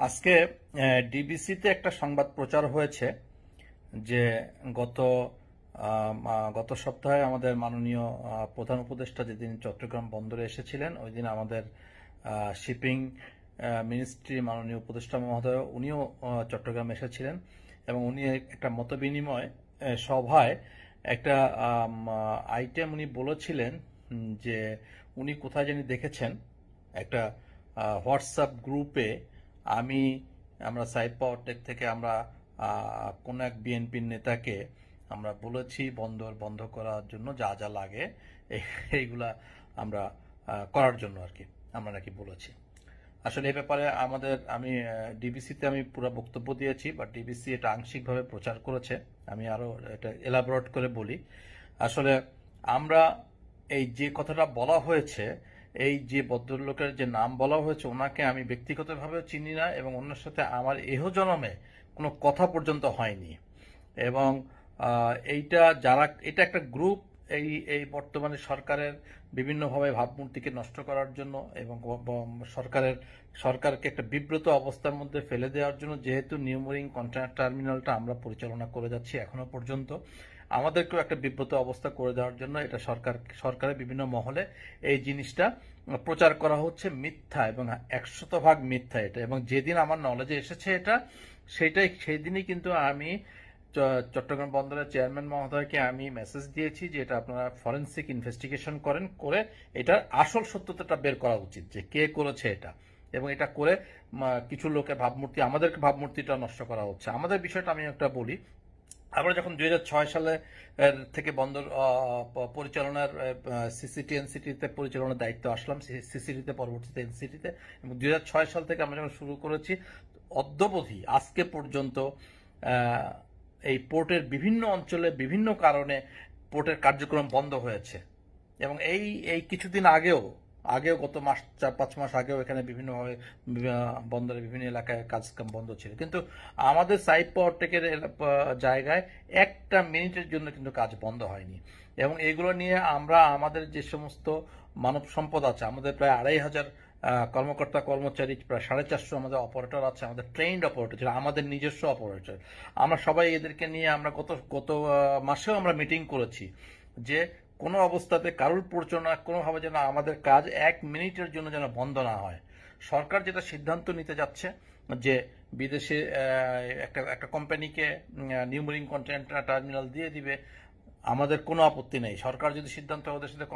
আজকে ডিবিসিতে একটা সংবাদ প্রচার হয়েছে যে গত গত সপ্তাহে আমাদের মাননীয় প্রধান উপদেষ্টা যেদিন চট্টগ্রাম বন্দরে এসেছিলেন ওই দিন আমাদের শিপিং মিনিস্ট্রি মাননীয় উপদেষ্টা মহোদয় উনিও চট্টগ্রাম এসেছিলেন এবং উনি একটা মতবিনিময় সভায় একটা আইটেম উনি বলেছিলেন যে উনি কোথায় জানি দেখেছেন একটা হোয়াটসঅ্যাপ গ্রুপে আমরা সাইড পাওয়ারটেক থেকে আমরা কোন এক বিএনপির নেতাকে আমরা বলেছি বন্দর বন্ধ করার জন্য যা যা লাগে এইগুলা আমরা করার জন্য আর কি আমরা নাকি বলেছি। আসলে এই ব্যাপারে আমি ডিবিসিতে আমি পুরো বক্তব্য দিয়েছি, বাট ডিবিসি এটা আংশিকভাবে প্রচার করেছে। আমি আরো এটা এলাবোরেট করে বলি। আসলে আমরা এই যে কথাটা বলা হয়েছে, এই যে ভদ্রলোকের যে নাম বলা হয়েছে ওনাকে আমি ব্যক্তিগতভাবে চিনি না এবং ওনার সাথে আমার এহ জনমে কোনো কথা পর্যন্ত হয়নি। এবং এটা একটা গ্রুপ এই এই বর্তমানে সরকারের বিভিন্নভাবে ভাবমূর্তিকে নষ্ট করার জন্য এবং সরকারকে একটা বিব্রত অবস্থার মধ্যে ফেলে দেওয়ার জন্য, যেহেতু নিউ মেরিন কন্টেইনার টার্মিনালটা আমরা পরিচালনা করে যাচ্ছি এখনো পর্যন্ত, আমাদেরকেও একটা বিব্রত অবস্থা করে দেওয়ার জন্য এটা সরকারের বিভিন্ন মহলে এই জিনিসটা প্রচার করা হচ্ছে মিথ্যা এবং 100% মিথ্যা এটা। এবং যেদিন আমার নলেজে এসেছে এটা সেই দিনই কিন্তু আমি চট্টগ্রাম বন্দরের চেয়ারম্যান মহোদয়কে আমি মেসেজ দিয়েছি যে এটা আপনারা ফরেনসিক ইনভেস্টিগেশন করে এটার আসল সত্যতাটা বের করা উচিত যে কে করেছে এটা, এবং এটা করে কিছু লোকের ভাবমূর্তি, আমাদেরকে ভাবমূর্তিটা নষ্ট করা হচ্ছে। আমাদের বিষয়টা আমি একটা বলি। আমরা যখন 2006 সালে থেকে বন্দর পরিচালনার সিসিটি এনসিটিতে পরিচালনার দায়িত্ব আসলাম, সিসিটিতে পরবর্তীতে এনসিটিতে, এবং 2006 সাল থেকে আমরা যখন শুরু করেছি অদ্যাবধি আজকে পর্যন্ত এই পোর্টের বিভিন্ন অঞ্চলে বিভিন্ন কারণে পোর্টের কার্যক্রম বন্ধ হয়েছে। এবং এই কিছুদিন আগেও গত 4-5 মাস আগেও এখানে বিভিন্নভাবে বন্দরের বিভিন্ন এলাকায় কাজকাম বন্ধ ছিল, কিন্তু আমাদের সাইড পাওয়ারটেকের জায়গায় একটা মিনিটের জন্য কিন্তু কাজ বন্ধ হয়নি। এবং এগুলো নিয়ে আমরা আমাদের যে সমস্ত মানব সম্পদ আছে, আমাদের প্রায় 2500 কর্মকর্তা কর্মচারী, প্রায় 450 আমাদের অপারেটর আছে, আমাদের ট্রেন্ড অপারেটর, যেটা আমাদের নিজস্ব অপারেটর, আমরা সবাই এদেরকে নিয়ে আমরা গত মাসেও আমরা মিটিং করেছি যে কোনো অবস্থাতে কারুর পরিচালনা কোনোভাবে যেন আমাদের কাজ 1 মিনিটের জন্য যেন বন্ধ না হয়। সরকার যেটা সিদ্ধান্ত নিতে যাচ্ছে যে বিদেশে একটা কোম্পানিকে নিউ মেরিন কন্টেইনার টার্মিনাল দিয়ে দিবে, আমাদের কোনো আপত্তি নেই। সরকার যদি সিদ্ধান্ত ওদের সাথে